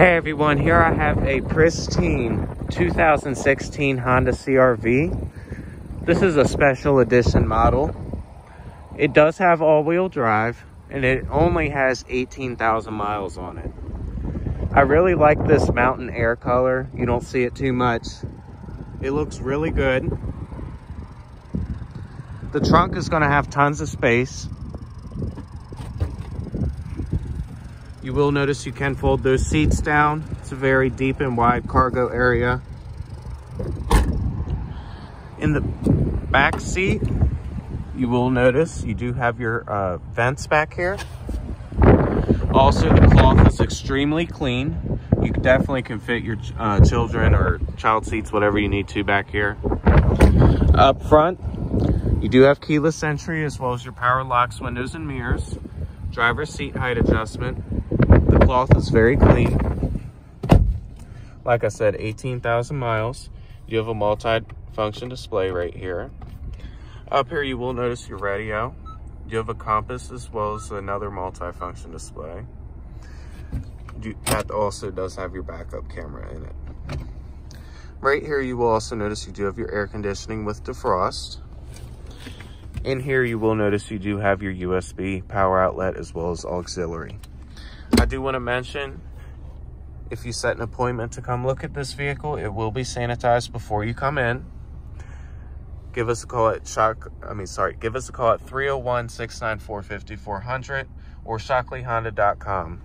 Hey everyone, here I have a pristine 2016 Honda CRV. This is a special edition model. It does have all-wheel drive and it only has 18,000 miles on it. I really like this mountain air color. You don't see it too much. It looks really good. The trunk is going to have tons of space. You will notice you can fold those seats down. It's a very deep and wide cargo area. In the back seat, you will notice you do have your vents back here. Also, the cloth is extremely clean. You definitely can fit your children or child seats, whatever you need to back here. Up front, you do have keyless entry as well as your power locks, windows and mirrors. Driver's seat height adjustment. The cloth is very clean. Like I said, 18,000 miles. You have a multi-function display right here. Up here, you will notice your radio. You have a compass as well as another multi-function display. That also does have your backup camera in it. Right here, you will also notice you do have your air conditioning with defrost. In here, you will notice you do have your USB power outlet as well as auxiliary. I do want to mention, if you set an appointment to come look at this vehicle, it will be sanitized before you come in. Give us a call at give us a call at 301-694-5400 or shockleyhonda.com.